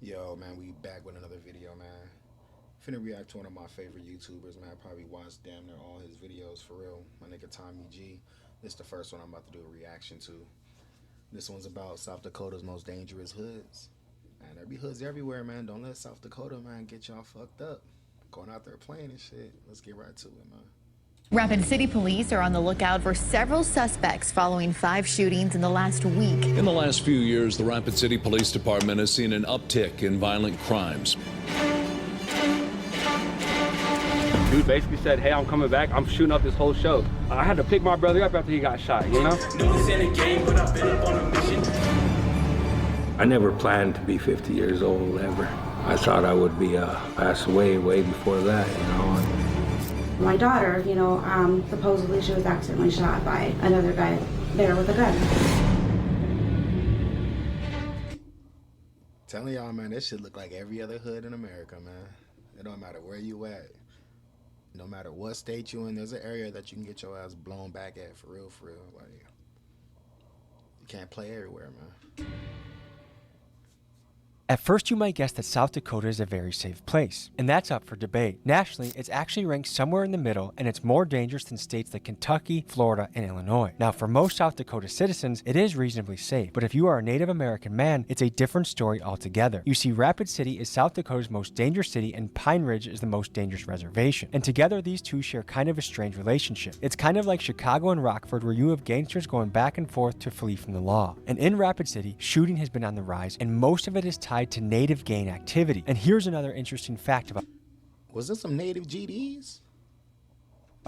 Yo, man, we back with another video, man. Finna react to one of my favorite YouTubers, man. I probably watched damn near all his videos for real. My nigga Tommy G. This is the first one I'm about to do a reaction to. This one's about South Dakota's most dangerous hoods. Man, there be hoods everywhere, man. Don't let South Dakota, man, get y'all fucked up. Going out there playing and shit. Let's get right to it, man. Rapid City police are on the lookout for several suspects following 5 shootings in the last week. In the last few years, the Rapid City Police Department has seen an uptick in violent crimes. Dude basically said, hey, I'm coming back. I'm shooting up this whole show. I had to pick my brother up after he got shot, you know? I never planned to be 50 years old, ever. I thought I would be passed away way before that, you know? My daughter, supposedly she was accidentally shot by another guy there with a gun. Telling y'all, man, this shit look like every other hood in America, man. It don't matter where you at. No matter what state you in, there's an area that you can get your ass blown back at, for real, for real. Like, you can't play everywhere, man. At first, you might guess that South Dakota is a very safe place, and that's up for debate. Nationally, it's actually ranked somewhere in the middle, and it's more dangerous than states like Kentucky, Florida, and Illinois. Now, for most South Dakota citizens, it is reasonably safe, but if you are a Native American man, it's a different story altogether. You see, Rapid City is South Dakota's most dangerous city, and Pine Ridge is the most dangerous reservation. And together, these two share kind of a strange relationship. It's kind of like Chicago and Rockford, where you have gangsters going back and forth to flee from the law. And in Rapid City, shooting has been on the rise, and most of it is tied to native gang activity. And here's another interesting fact about Was this some native GDs?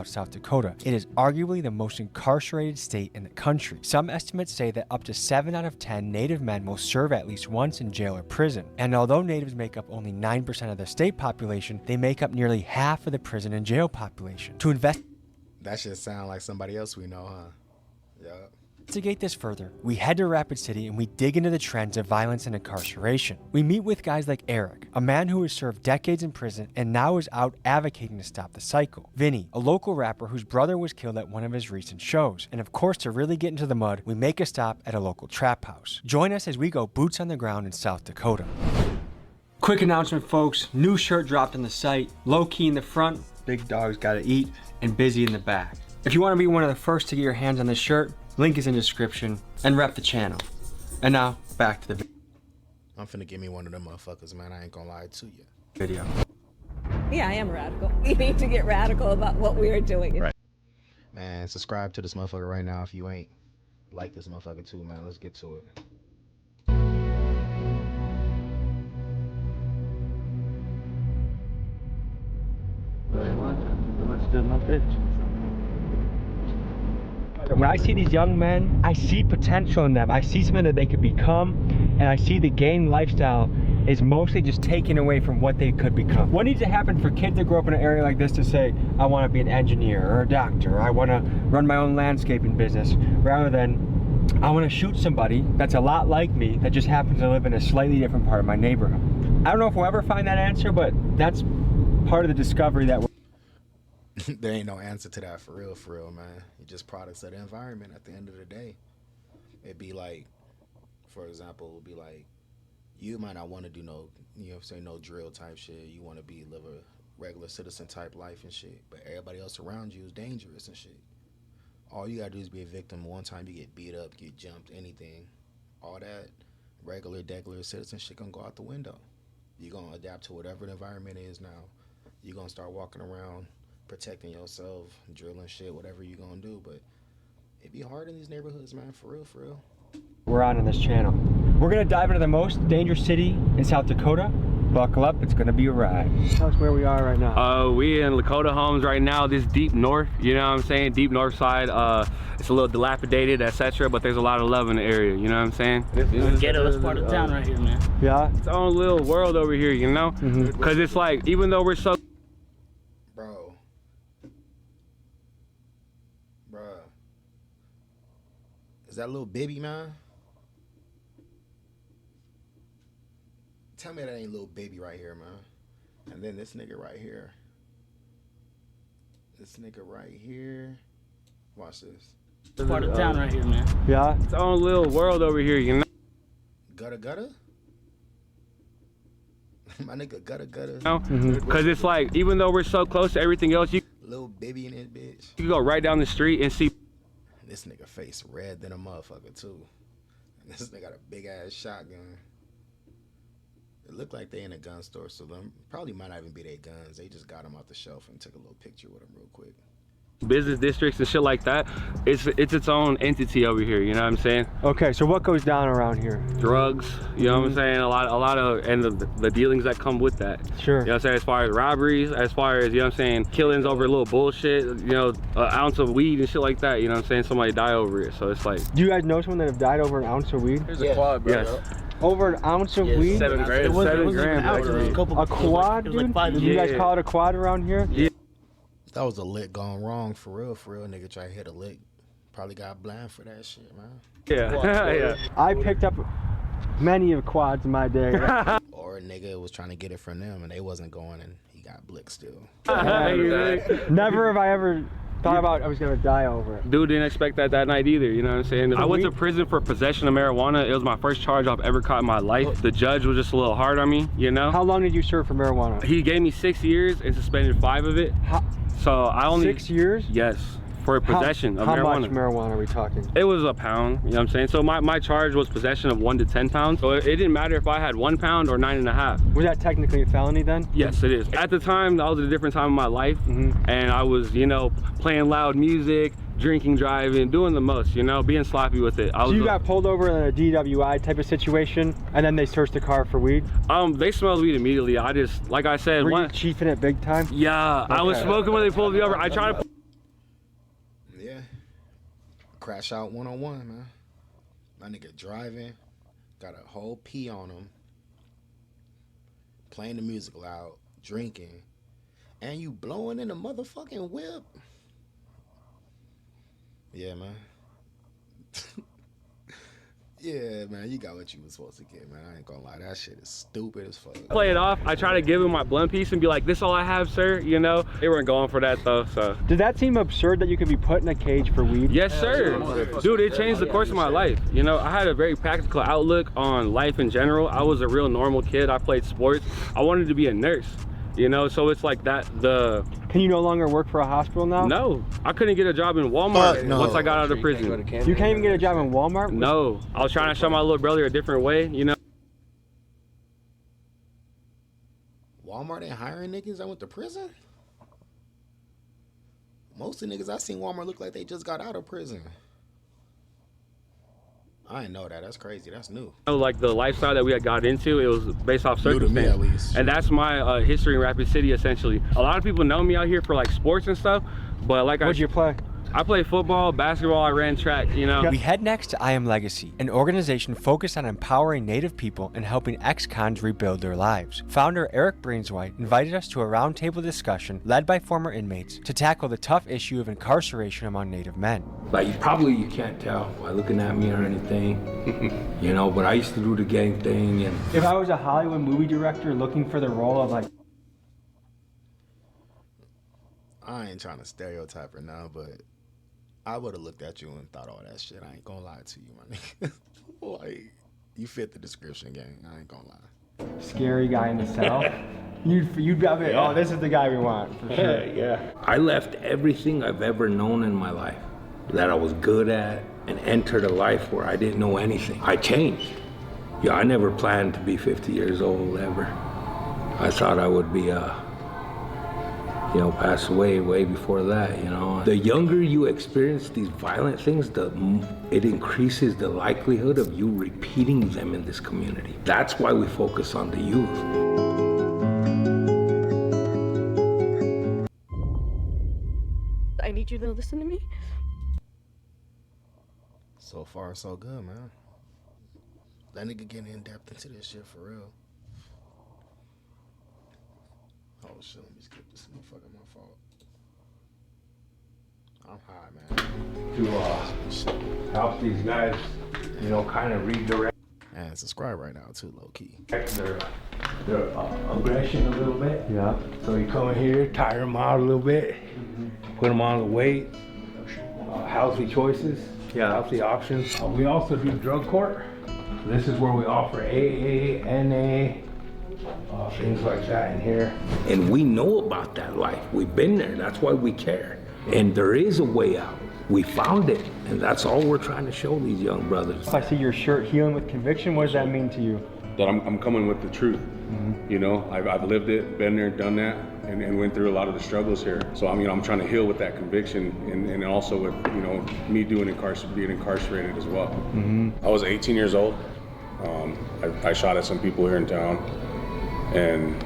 South Dakota. It is arguably the most incarcerated state in the country. Some estimates say that up to 7 out of 10 Native men will serve at least once in jail or prison. And although Natives make up only 9% of the state population, they make up nearly half of the prison and jail population. To That shit sound like somebody else we know, huh? Yeah. investigate this further, we head to Rapid City and we dig into the trends of violence and incarceration. We meet with guys like Eric, a man who has served decades in prison and now is out advocating to stop the cycle. Vinny, a local rapper whose brother was killed at one of his recent shows. And of course, to really get into the mud, we make a stop at a local trap house. Join us as we go boots on the ground in South Dakota. Quick announcement, folks. New shirt dropped on the site. Low key in the front, big dogs gotta eat, and busy in the back. If you want to be one of the first to get your hands on this shirt, link is in the description, and rep the channel. And now, back to the I'm finna give me one of them motherfuckers, man. I ain't gonna lie to you. video. Yeah, I am radical. We need to get radical about what we are doing. Right. Man, subscribe to this motherfucker right now if you ain't. Like this motherfucker too, man. Let's get to it. When I see these young men, I see potential in them. I see something that they could become, and I see the gang lifestyle is mostly just taken away from what they could become. What needs to happen for kids that grow up in an area like this to say, I want to be an engineer or a doctor, or I want to run my own landscaping business, rather than I want to shoot somebody that's a lot like me that just happens to live in a slightly different part of my neighborhood? I don't know if we'll ever find that answer, but that's part of the discovery that we're There ain't no answer to that, for real, man. You're just products of the environment at the end of the day. It'd be like, for example, it'd be like, you might not want to do no, no drill type shit. You want to live a regular citizen type life and shit. But everybody else around you is dangerous and shit. All you gotta do is be a victim. One time you get beat up, get jumped, anything. All that regular citizen shit gonna go out the window. You're gonna adapt to whatever the environment is now. You're gonna start walking around protecting yourself, drilling shit, whatever you gonna do. But it'd be hard in these neighborhoods, man, for real. we're on this channel. We're gonna dive into the most dangerous city in South Dakota. Buckle up, it's gonna be a ride. Tell us where we are right now. We in Dakota Homes right now, this deep north, you know what I'm saying? Deep north side, it's a little dilapidated, etc., but there's a lot of love in the area, you know what I'm saying? Ghettoest part of town right here, man. Yeah? It's our own little world over here, you know? Because it's like, even though we're so... Bruh. Is that little baby, man? Tell me that ain't little baby right here, man. And then this nigga right here. This nigga right here. Watch this. Part of town right here, man. Yeah? It's our own little world over here, you know? Gutter gutter? My nigga gutter. Because it's like, even though we're so close to everything else, you Little baby in this bitch. can go right down the street and see. This nigga face red than a motherfucker too. And this nigga got a big ass shotgun. It looked like they in a gun store, so them probably might not even be their guns. They just got them off the shelf and took a little picture with them real quick. Business districts and shit like that, it's its own entity over here, you know what I'm saying? Okay, so what goes down around here? Drugs, you know what I'm saying? A lot of, and the dealings that come with that. Sure. You know what I'm saying? As far as robberies, as far as, you know what I'm saying, killings over a little bullshit, you know, an ounce of weed and shit like that, you know what I'm saying? Somebody die over it, so it's like. Do you guys know someone that have died over an ounce of weed? There's a quad, bro. Yes. Over an ounce of weed? 7 grams. It wasn't 7 even an grams. ounce, it was a couple. A quad, it was like dude? 5 Did you guys Yeah. call it a quad around here? Yeah. That was a lick gone wrong for real. Nigga try to hit a lick. Probably got blind for that shit, man. Yeah. Yeah. I picked up many of quads in my day. Or a nigga was trying to get it from them and they wasn't going and he got blick still. Never have I ever thought about I was gonna die over it. Dude didn't expect that night either, you know what I'm saying? I went to prison for possession of marijuana. It was my first charge I've ever caught in my life. The judge was just a little hard on me, you know? How long did you serve for marijuana? He gave me 6 years and suspended 5 of it. So I only 6 years? Yes, for possession of marijuana. How much marijuana are we talking? It was a pound, you know what I'm saying? So my charge was possession of 1 to 10 pounds. So it didn't matter if I had 1 pound or 9.5. Was that technically a felony then? Yes, it is. At the time, that was a different time of my life. And I was, you know, playing loud music, drinking, driving, doing the most, you know, being sloppy with it. So you got pulled over in a DWI type of situation, and then they searched the car for weed? They smelled weed immediately. I just, like I said, Were you chiefing it big time? Yeah, I was smoking when they pulled me over. I tried to. Yeah. Crash out 101, man. My nigga driving, got a whole pee on him, playing the music loud, drinking, and you blowing in the motherfucking whip. Yeah, man. Yeah, man, you got what you was supposed to get, man. I ain't gonna lie, that shit is stupid as fuck. Play it off. I try to give him my blunt piece and be like, "This all I have, sir." You know, they weren't going for that though. So. Did that seem absurd that you could be put in a cage for weed? Yes, sir. Dude, it changed the course of my life. You know, I had a very practical outlook on life in general. I was a real normal kid. I played sports. I wanted to be a nurse. You know, so it's like that. Can you no longer work for a hospital now? No, I couldn't get a job in Walmart once I got out of prison. You can't even get a job in Walmart? No, I was trying to show my little brother a different way, you know. Walmart ain't hiring niggas that went to prison? Most of the niggas I seen Walmart look like they just got out of prison. I didn't know that. That's crazy. That's new. Like the lifestyle that we had got into, it was based off circumstance. New to me, at least. And that's my history in Rapid City, essentially. A lot of people know me out here for like sports and stuff, but like What'd you play? I played football, basketball, I ran track, you know. We head next to I Am Legacy, an organization focused on empowering Native people and helping ex-cons rebuild their lives. Founder Eric Brainswhite invited us to a roundtable discussion led by former inmates to tackle the tough issue of incarceration among Native men. Like, you can't tell by looking at me or anything, you know, but I used to do the gang thing. And if I was a Hollywood movie director looking for the role of like... I ain't trying to stereotype her now, but I would have looked at you and thought all that shit. I ain't gonna lie to you, my nigga. Like, you fit the description, gang. I ain't gonna lie. Scary guy in the cell. You'd be like, oh, this is the guy we want, for sure. Yeah. I left everything I've ever known in my life that I was good at and entered a life where I didn't know anything. I changed. Yeah, I never planned to be 50 years old ever. I thought I would be pass away way before that, you know. The younger you experience these violent things, it increases the likelihood of you repeating them in this community. That's why we focus on the youth. I need you to listen to me. So far, so good, man. That nigga getting in depth into this shit for real. Oh shit, let me skip this motherfucker, my fault. I'm high, man. To help these guys, you know, kind of redirect. And subscribe right now too, low key. Their aggression a little bit. Yeah. So you come in here, tire them out a little bit, put them on the weight, healthy choices, healthy options. We also do drug court. This is where we offer AA, NA, things like that in here. And we know about that life. We've been there. That's why we care. And there is a way out. We found it, and that's all we're trying to show these young brothers. I see your shirt, Healing with Conviction. What does that mean to you? That I'm coming with the truth. You know, I've lived it, been there, done that, and went through a lot of the struggles here. So I'm trying to heal with that conviction, and also with, you know, me being incarcerated as well. I was 18 years old. I shot at some people here in town, and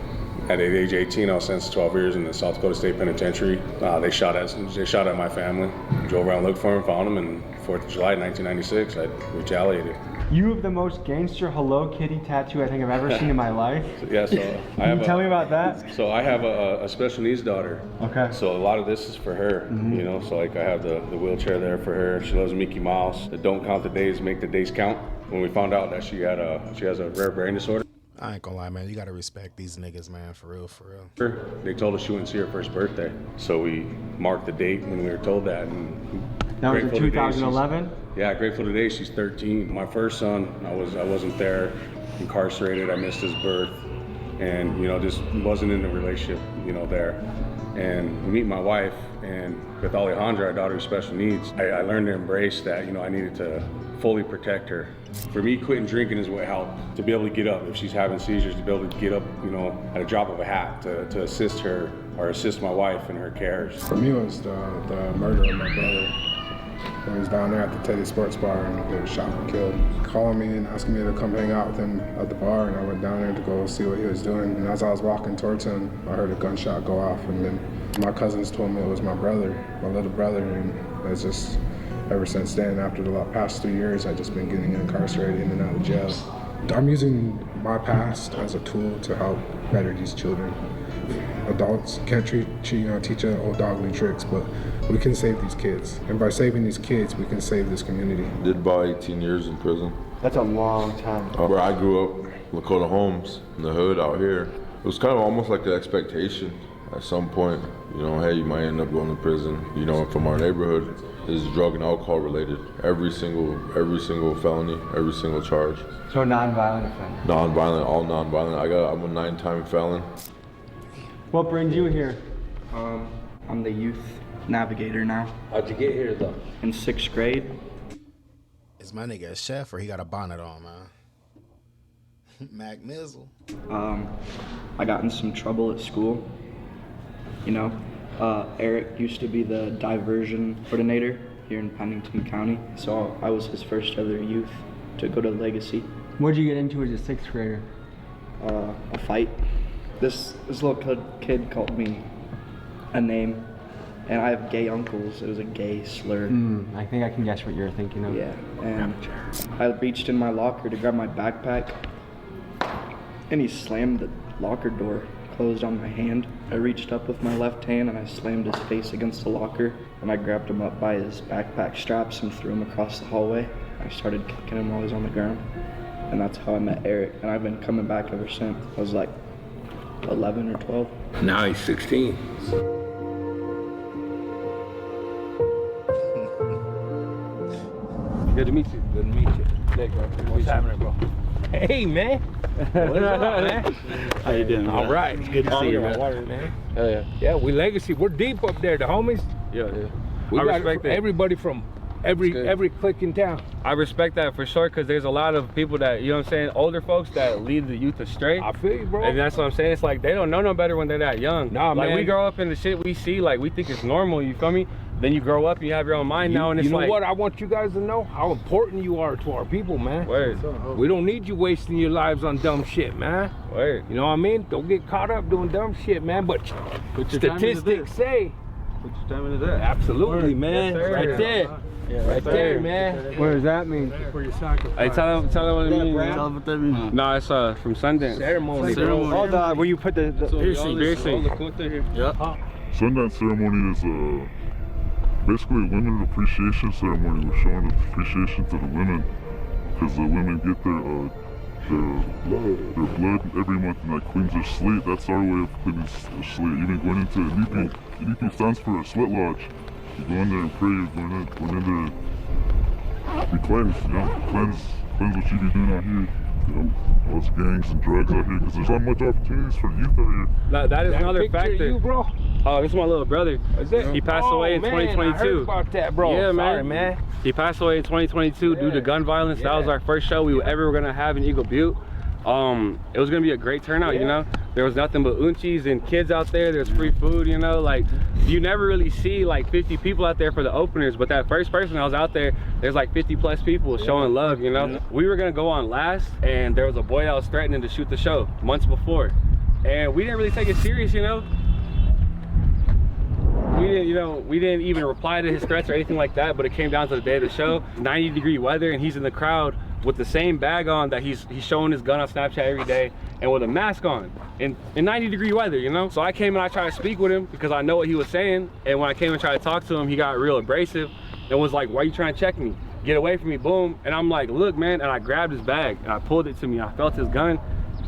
at age 18, I was sentenced to 12 years in the South Dakota State Penitentiary. They shot at my family. Drove around, looked for them, found them, and 4th of July 1996, I retaliated. You have the most gangster Hello Kitty tattoo I think I've ever seen in my life. Yeah, so Can you tell me about that? So I have a special needs daughter. Okay. So a lot of this is for her, you know. So like I have the wheelchair there for her. She loves Mickey Mouse. The don't count the days, make the days count. When we found out that she has a rare brain disorder. I ain't gonna lie, man. You gotta respect these niggas, man. For real, for real. They told us she wouldn't see her first birthday, so we marked the date when we were told that. And that was in 2011. Yeah, grateful today. She's 13. My first son, I wasn't there, incarcerated. I missed his birth, and you know, just wasn't in the relationship, you know, there. And we meet my wife, and with Alejandra, our daughter with special needs, I learned to embrace that. You know, I needed to fully protect her. For me, quitting drinking is what helped to be able to get up if she's having seizures, to be able to get up, you know, at a drop of a hat to assist her or assist my wife in her cares. For me, it was the murder of my brother. When he was down there at the Teddy Sports Bar and he was shot and killed. Calling me and asking me to come hang out with him at the bar, and I went down there to go see what he was doing. And as I was walking towards him, I heard a gunshot go off, and then my cousins told me it was my brother, my little brother, and it's just, ever since then, after the past 3 years, I've just been getting incarcerated in and out of jail. I'm using my past as a tool to help better these children. Adults can't teach old dog new tricks, but we can save these kids. And by saving these kids, we can save this community. Did about 18 years in prison. That's a long time. Where I grew up, Dakota homes, in the hood out here, it was kind of almost like an expectation at some point. You know, hey, you might end up going to prison. You know, from our neighborhood, is drug and alcohol related. Every single felony, every single charge. So non-violent offender? Non-violent, all non-violent. I'm a 9-time felon. What brings you here? I'm the youth navigator now. How'd you get here though? In 6th grade. Is my nigga a chef or he got a bonnet on, man? Mac Mizzle. I got in some trouble at school. You know, Eric used to be the diversion coordinator here in Pennington County, so I was his first ever youth to go to Legacy. What'd you get into as a 6th grader? A fight. This little kid called me a name, and I have gay uncles. It was a gay slur. I think I can guess what you're thinking of. Yeah, and I reached in my locker to grab my backpack, and he slammed the locker door closed on my hand. I reached up with my left hand and I slammed his face against the locker, and I grabbed him up by his backpack straps and threw him across the hallway. I started kicking him while he was on the ground, and that's how I met Eric, and I've been coming back ever since. I was like 11 or 12. Now he's 16. Good to meet you. Good to meet you. What's happening, bro? Hey, man. What's up, man? How you doing? All right. It's good to see you, man. Hell yeah. Yeah, we Legacy. We're deep up there, the homies. Yeah. We I got respect that. everybody from every clique in town. I respect that for sure, because there's a lot of people that, you know what I'm saying, older folks that lead the youth astray. I feel you, bro. And that's what I'm saying. It's like they don't know no better when they're that young. Nah, like, man. we grow up in the shit we see, like we think it's normal, you feel me? Then you grow up and you have your own mind now, and it's like... You know what? I want you guys to know how important you are to our people, man. Word. We don't need you wasting your lives on dumb shit, man. Word. You know what I mean? Don't get caught up doing dumb shit, man. But statistics say... Put your time into that. Absolutely, man. Yes, right there. Yeah, right there, man. What does that mean? For your sacrifice. Hey, tell them what it means. Tell them what that means. No, it's from Sundance. Ceremony. Oh, where you put the piercing. Yep. Sundance ceremony is basically a women appreciation ceremony. We're showing appreciation to the women because the women get their blood every month, and that cleans their slate. That's our way of cleaning their slate. Even going into Ilipi. Ilipi stands for a sweat lodge. You go in there and pray. You're going in there to be cleansed, you know, cleanse what you be doing out here. Lots of gangs and drugs out here because there's not much opportunities for youth out here. That is another factor. You, bro? Oh, this is my little brother. Is it? He passed away in 2022. I heard about that, bro. Yeah, Sorry, man. He passed away in 2022 due to gun violence. That was our first show we ever were gonna have in Eagle Butte. It was gonna be a great turnout, you know. There was nothing but unchis and kids out there. There's free food, you know. Like, you never really see like 50 people out there for the openers, but that first person I was out there, there's like 50 plus people showing love, you know. We were gonna go on last, and there was a boy that was threatening to shoot the show months before, and we didn't really take it serious, you know. We didn't even reply to his threats or anything like that, but it came down to the day of the show, 90-degree weather, and he's in the crowd with the same bag on that he's showing his gun on Snapchat every day, and with a mask on in 90-degree weather, you know. So I came and I tried to speak with him because I know what he was saying, and when I came and tried to talk to him, he got real abrasive and was like, "Why are you trying to check me? Get away from me," boom. And I'm like, "Look, man," and I grabbed his bag and I pulled it to me. I felt his gun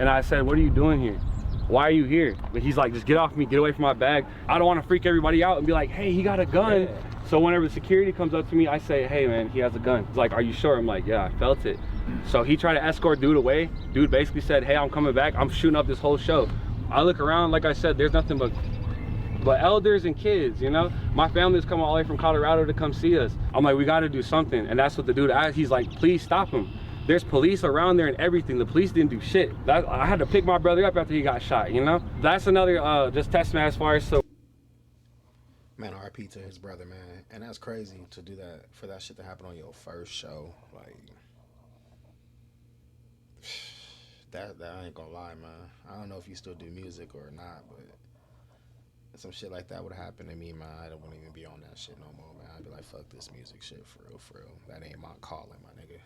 and I said, "What are you doing here? Why are you here?" But he's like, "Just get off me, get away from my bag." I don't want to freak everybody out and be like, "Hey, he got a gun." So whenever the security comes up to me, I say, "Hey man, he has a gun." He's like, "Are you sure?" I'm like, "Yeah, I felt it." So he tried to escort dude away. Dude basically said, "Hey, I'm coming back. I'm shooting up this whole show." I look around, like I said, there's nothing but elders and kids, you know. My family's coming all the way from Colorado to come see us. I'm like, we got to do something. And that's what the dude asked. He's like, "Please stop him. There's police around there and everything." The police didn't do shit. I had to pick my brother up after he got shot, you know. That's another just testament as far as so. Man, RP to his brother, man. And that's crazy to do that, for that shit to happen on your first show. Like, that I ain't gonna lie, man. I don't know if you still do music or not, but some shit like that would happen to me, man. I wouldn't even be on that shit no more, man. I'd be like, fuck this music shit, for real, for real. That ain't my calling, my nigga.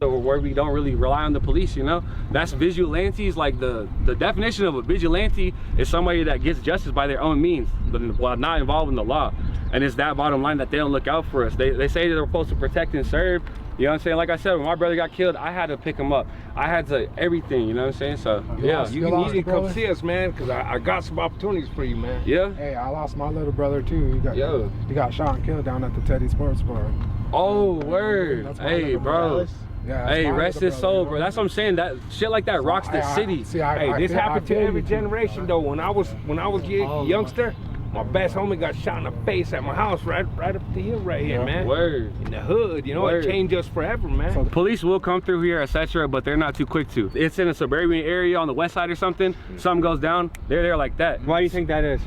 So where we don't really rely on the police, you know. That's vigilantes. Like the definition of a vigilante is somebody that gets justice by their own means, but while not involved in the law. And it's that bottom line that they don't look out for us. They say they're supposed to protect and serve. You know what I'm saying? Like I said, when my brother got killed, I had to pick him up. I had to everything, you know what I'm saying? So yeah, you can easily come see us, man, because I got some opportunities for you, man. Yeah. Hey, I lost my little brother too. He got shot and killed down at the Teddy Sports Bar. Oh, word. Hey, bro. Yeah, hey, rest his soul, bro. That's what I'm saying. That shit like that rocks the city. Hey, this happened to every generation though. When I was a youngster, my best homie got shot in the face at my house right up the hill right here, man. Word. In the hood, you know, it changed us forever, man. So police will come through here, etc., but they're not too quick to. It's in a suburban area on the west side or something. Something goes down, they're there like that. Why do you think that is?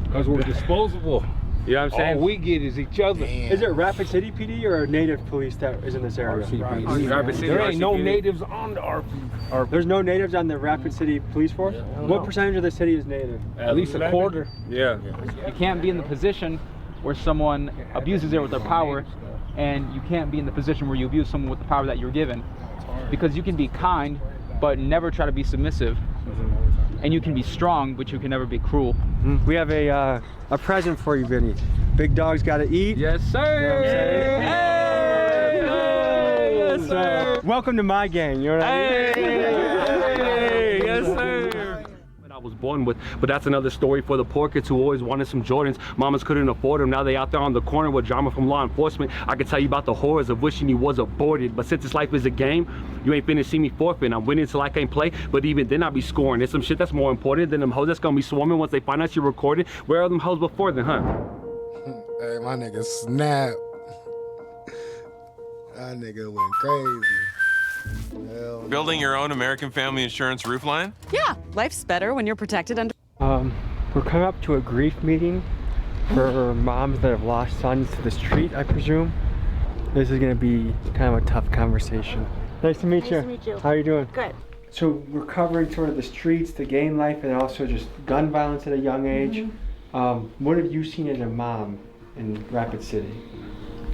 Because we're disposable. You know what I'm saying? All we get is each other. Damn. Is it Rapid City PD or native police that is in this area? Rapid City. There ain't no natives on the RP. There's no natives on the Rapid City police force? What percentage of the city is native? At least a quarter. Yeah. You can't be in the position where someone abuses it with their power, and you can't be in the position where you abuse someone with the power that you're given. Because you can be kind, but never try to be submissive. And you can be strong, but you can never be cruel. We have a present for you, Vinny. Big dog's got to eat. Yes, sir. You know hey, yes, sir. Welcome to my gang. You know what I mean? Hey, yes, sir. I was born with, but that's another story for the poor kids who always wanted some Jordans. Mamas couldn't afford them. Now they out there on the corner with drama from law enforcement. I could tell you about the horrors of wishing you was aborted. But since this life is a game, you ain't finna see me forfeit. I'm winning till I can't play, but even then I be scoring. There's some shit that's more important than them hoes that's gonna be swarming once they find out you're recorded. Where are them hoes before then, huh? Hey, my nigga snap. That nigga went crazy. Hell Building your own American Family Insurance roof line? Yeah, life's better when you're protected under. We're coming up to a grief meeting for moms that have lost sons to the street, I presume. This is gonna be kind of a tough conversation. Nice to meet you. Nice to meet you. How are you doing? Good. So we're covering sort of the streets, the gang life, and also just gun violence at a young age. What have you seen as a mom in Rapid City?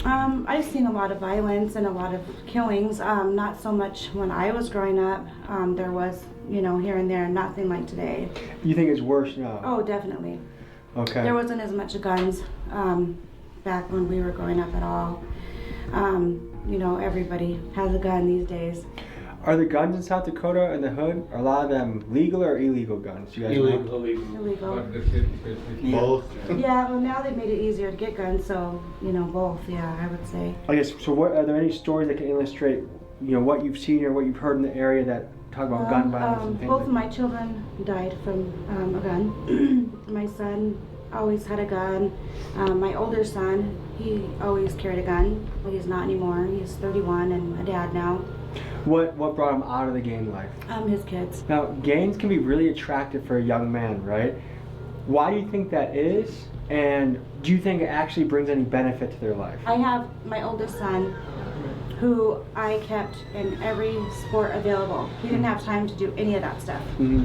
I've seen a lot of violence and a lot of killings. Not so much when I was growing up. There was, you know, here and there, nothing like today. You think it's worse now? Oh, definitely. Okay. There wasn't as much guns back when we were growing up at all. You know, everybody has a gun these days. Are the guns in South Dakota in the hood, are a lot of them legal or illegal guns? You guys know? Illegal. Both? Yeah, well now they've made it easier to get guns, so, you know, both, yeah, I would say. I guess, so what, are there any stories that can illustrate what you've seen or what you've heard in the area that talk about gun violence and things both like of my children died from a gun. My son always had a gun. My older son, he always carried a gun. He's not anymore. He's 31 and a dad now. What brought him out of the gang life? His kids. Now, gangs can be really attractive for a young man, right? Why do you think that is? And do you think it actually brings any benefit to their life? I have my oldest son who I kept in every sport available. He didn't have time to do any of that stuff. Mm-hmm.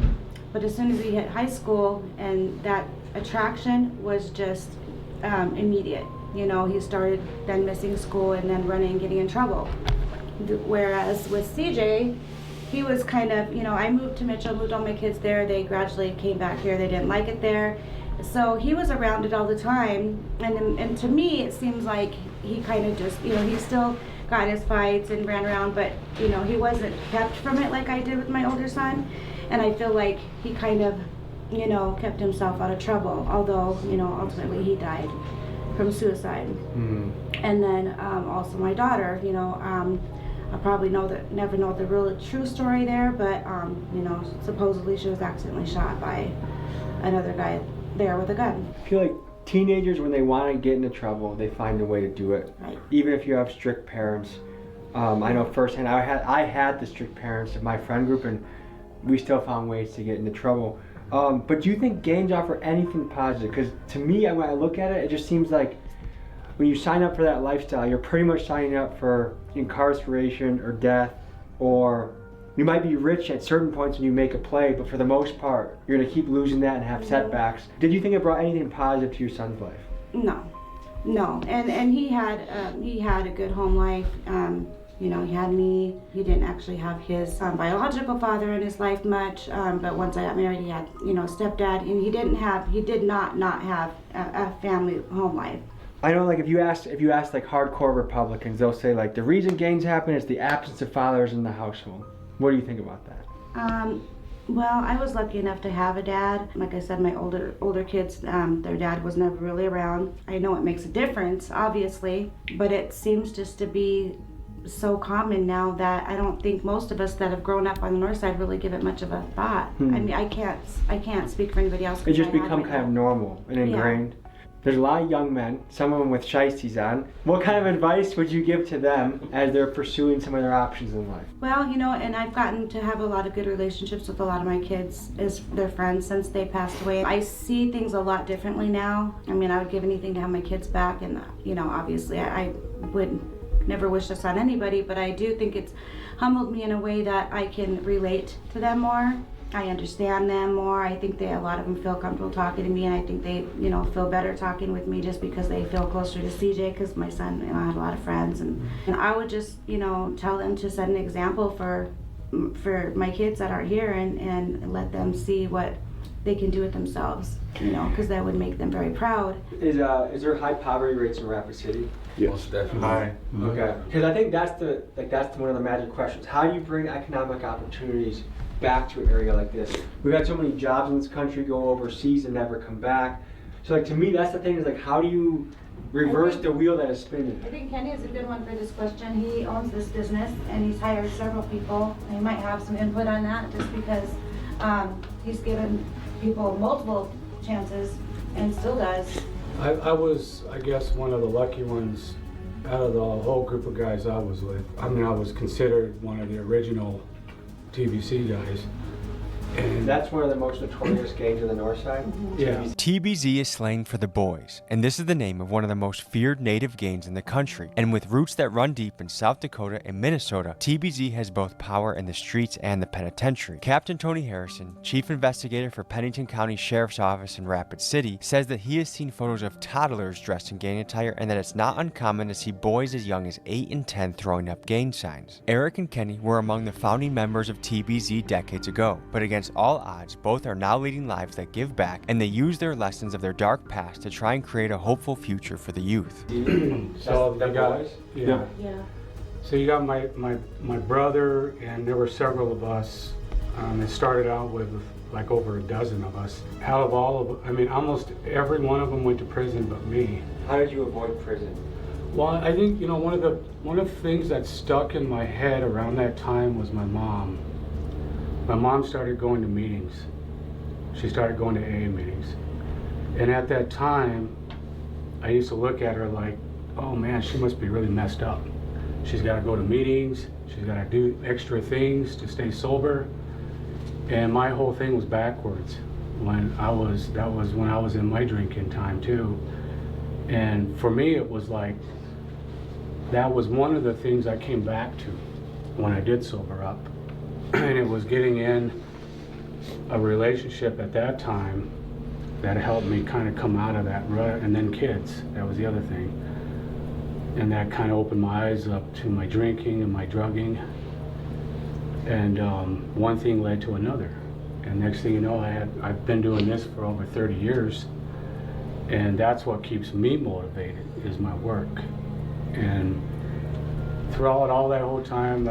But as soon as he hit high school, and that attraction was just immediate. He started then missing school and then running and getting in trouble. Whereas with CJ, he was kind of, I moved to Mitchell, moved all my kids there. They gradually came back here. They didn't like it there. So he was around it all the time. And to me, it seems like he kind of just, he still got his fights and ran around, but, he wasn't kept from it like I did with my older son. And I feel like he kind of, kept himself out of trouble, although, ultimately he died from suicide. Mm-hmm. And then also my daughter, I probably never know the real true story there, but supposedly she was accidentally shot by another guy there with a gun. I feel like teenagers, when they want to get into trouble, they find a way to do it. Right. Even if you have strict parents. I know firsthand, I had the strict parents of my friend group, and we still found ways to get into trouble. But do you think gangs offer anything positive? Because to me, when I look at it, it just seems like when you sign up for that lifestyle, you're pretty much signing up for incarceration or death, or you might be rich at certain points when you make a play, but for the most part, you're going to keep losing that and have setbacks. Did you think it brought anything positive to your son's life? No. And he had a good home life. He had me. He didn't actually have his biological father in his life much, but once I got married, he had, stepdad, and he did not have a family home life. I know, like, if you ask like hardcore Republicans, they'll say like the reason gangs happen is the absence of fathers in the household. What do you think about that? Well, I was lucky enough to have a dad. Like I said, my older kids, their dad was never really around. I know it makes a difference, obviously, but it seems just to be so common now that I don't think most of us that have grown up on the north side really give it much of a thought. I mean, I can't speak for anybody else. It just become kind of normal and ingrained. Yeah. There's a lot of young men, some of them with shiesties on. What kind of advice would you give to them as they're pursuing some of their options in life? Well, and I've gotten to have a lot of good relationships with a lot of my kids as their friends since they passed away. I see things a lot differently now. I mean, I would give anything to have my kids back, and obviously I would never wish this on anybody, but I do think it's humbled me in a way that I can relate to them more. I understand them more. I think a lot of them feel comfortable talking to me, and I think they, feel better talking with me just because they feel closer to CJ, because my son, I had a lot of friends, and I would just, tell them to set an example for my kids that are here, and let them see what they can do with themselves, because that would make them very proud. Is there high poverty rates in Rapid City? Yes, definitely. High. Okay. Because I think that's one of the magic questions. How do you bring economic opportunities back to an area like this? We've had so many jobs in this country go overseas and never come back. So to me, that's the thing, is how do you reverse the wheel that is spinning? I think Kenny is a good one for this question. He owns this business and he's hired several people. He might have some input on that just because he's given people multiple chances and still does. I was, I guess, one of the lucky ones out of the whole group of guys I was with. I mean, I was considered one of the original TBC guys. And that's one of the most notorious gangs of the north side? Yeah. TBZ is slang for the boys, and this is the name of one of the most feared native gangs in the country. And with roots that run deep in South Dakota and Minnesota, TBZ has both power in the streets and the penitentiary. Captain Tony Harrison, chief investigator for Pennington County Sheriff's Office in Rapid City, says that he has seen photos of toddlers dressed in gang attire and that it's not uncommon to see boys as young as 8 and 10 throwing up gang signs. Eric and Kenny were among the founding members of TBZ decades ago, but against all odds, both are now leading lives that give back, and they use their lessons of their dark past to try and create a hopeful future for the youth. So you got, yeah. So you got my brother, and there were several of us. It started out with like over a dozen of us. Out of all of, I mean, almost every one of them went to prison but me. How did you avoid prison? Well, I think, you know, one of the things that stuck in my head around that time was my mom. My mom started going to meetings. She started going to AA meetings. And at that time, I used to look at her like, oh man, she must be really messed up. She's got to go to meetings. She's got to do extra things to stay sober. And my whole thing was backwards. That was when I was in my drinking time too. And for me, it was like, that was one of the things I came back to when I did sober up. And it was getting in a relationship at that time that helped me kind of come out of that rut. And then kids, that was the other thing. And that kind of opened my eyes up to my drinking and my drugging. And one thing led to another. And next thing you know, I've been doing this for over 30 years. And that's what keeps me motivated, is my work. And throughout all that whole time,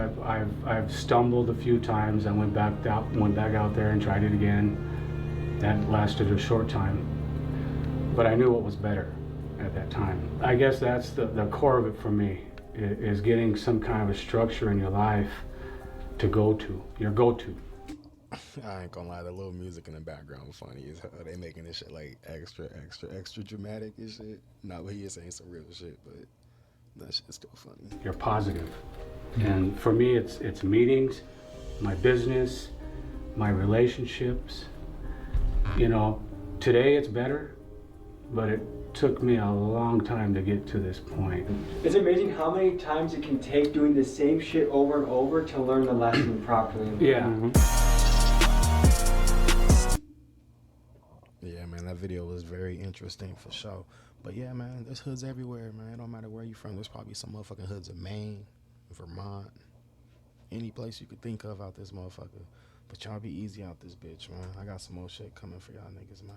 I've stumbled a few times. I went back out there and tried it again. That lasted a short time, but I knew what was better at that time. I guess that's the core of it for me, is getting some kind of a structure in your life to go to, your go-to. I ain't gonna lie, the little music in the background was funny as hell. They making this shit like extra dramatic and shit. Not what he is saying, some real shit, but that shit's still funny. You're positive. And for me, it's meetings, my business, my relationships. You know, today it's better, but it took me a long time to get to this point. It's amazing how many times it can take doing the same shit over and over to learn the lesson properly. Yeah. Yeah, man, that video was very interesting for sure. But yeah, man, there's hoods everywhere, man. It don't matter where you from. There's probably some motherfucking hoods in Maine, Vermont, any place you could think of out this motherfucker. But y'all be easy out this bitch, man. I got some more shit coming for y'all niggas, man.